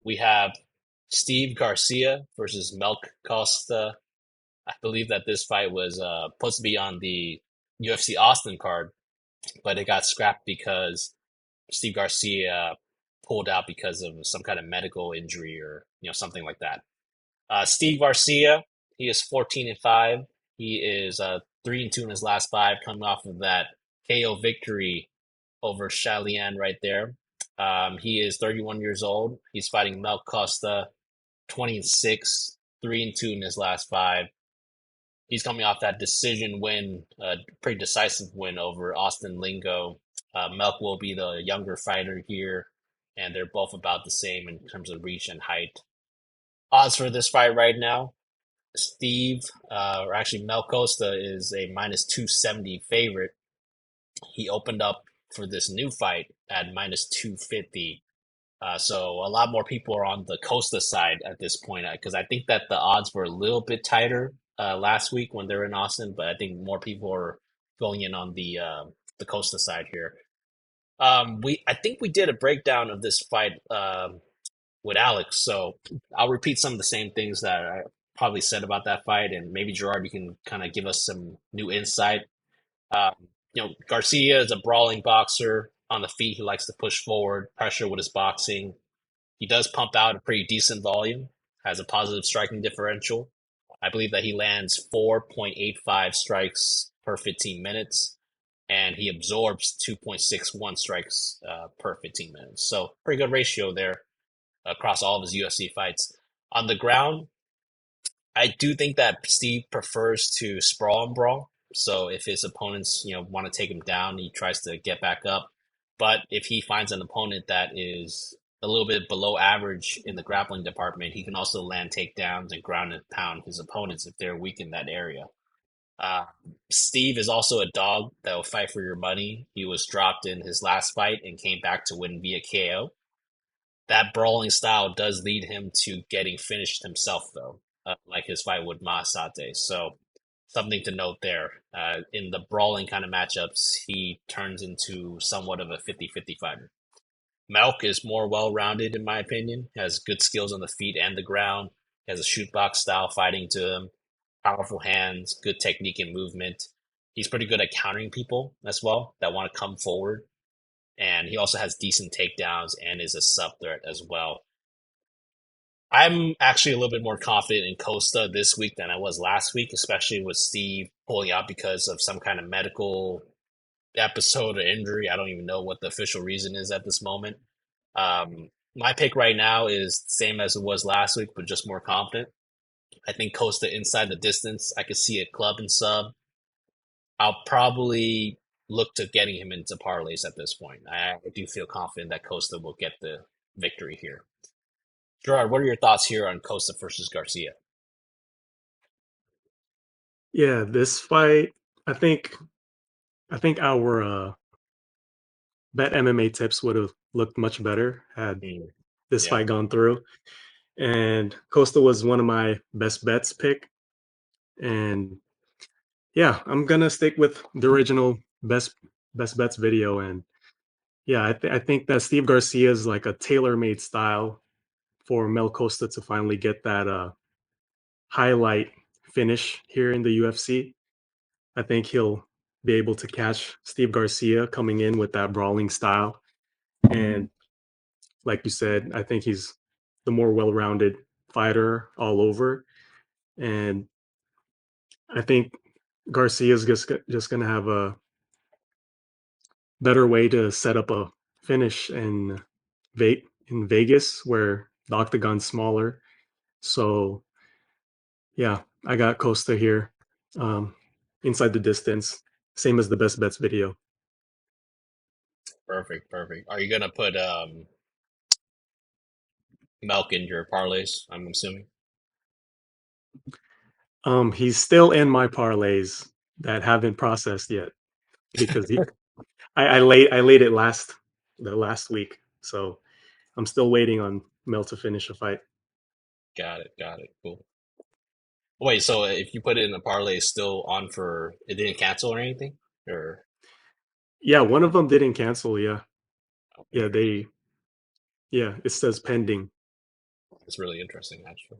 we have Steve Garcia versus Melk Costa. I believe that this fight was supposed to be on the UFC Austin card, but it got scrapped because Steve Garcia pulled out because of some kind of medical injury or something like that. Steve Garcia, he is 14-5. He is 3-2 in his last five, coming off of that KO victory over Rayanne right there. He is 31 years old. He's fighting Mel Costa, 20-6, 3-2 in his last five. He's coming off that decision win, pretty decisive win over Austin Lingo. Melk will be the younger fighter here, and they're both about the same in terms of reach and height. Odds for this fight right now, Steve, or actually Mel Costa is a minus 270 favorite. He opened up for this new fight at minus 250. So a lot more people are on the Costa side at this point because I think that the odds were a little bit tighter last week when they were in Austin, but I think more people are going in on the Costa side here. I think we did a breakdown of this fight with Alex, so I'll repeat some of the same things that I probably said about that fight, and maybe Gerard, you can kind of give us some new insight. Um, Garcia is a brawling boxer on the feet. He likes to push forward, pressure with his boxing. He does pump out a pretty decent volume, has a positive striking differential. I believe that he lands 4.85 strikes per 15 minutes, and he absorbs 2.61 strikes per 15 minutes. So, pretty good ratio there across all of his UFC fights. On the ground, I do think that Steve prefers to sprawl and brawl. So if his opponents, want to take him down, he tries to get back up. But if he finds an opponent that is a little bit below average in the grappling department, he can also land takedowns and ground and pound his opponents if they're weak in that area. Uh, Steve is also a dog that will fight for your money. He was dropped in his last fight and came back to win via KO. That brawling style does lead him to getting finished himself, though, like his fight with Maasate. So something to note there. In the brawling kind of matchups, he turns into somewhat of a 50-50 fighter. Malk is more well-rounded, in my opinion. Has good skills on the feet and the ground. Has a shoot box style fighting to him. Powerful hands, good technique and movement. He's pretty good at countering people as well that want to come forward, and he also has decent takedowns and is a sub threat as well. I'm actually a little bit more confident in Costa this week than I was last week, especially with Steve pulling out because of some kind of medical episode or injury. I don't even know what the official reason is at this moment. My pick right now is the same as it was last week, but just more confident. I think Costa inside the distance. I could see a club and sub. I'll probably look to getting him into parlays at this point. I do feel confident that Costa will get the victory here. Gerard, what are your thoughts here on Costa versus Garcia? Yeah, this fight, I think I think our bet MMA tips would have looked much better had Mm, this yeah, fight gone through. And Costa was one of my best bets pick. And yeah, I'm gonna stick with the original best bets video. And yeah, I think that Steve Garcia is like a tailor-made style for Mel Costa to finally get that highlight finish here in the UFC. I think he'll be able to catch Steve Garcia coming in with that brawling style. And like you said, I think he's the more well-rounded fighter all over. And I think Garcia's just going to have a better way to set up a finish in Vegas where the octagon's smaller. So yeah, I got Costa here, um, inside the distance, same as the best bets video. perfect, perfect. Are you gonna put Melk in your parlays? I'm assuming. He's still in my parlays that haven't processed yet because I laid it the last week, so I'm still waiting on Mel to finish a fight. Got it, got it. Cool. Wait, so if you put it in the parlay, it's still on for it didn't cancel or anything? Or Yeah, one of them didn't cancel. Yeah, okay, yeah, they yeah, it says pending. It's really interesting, actually.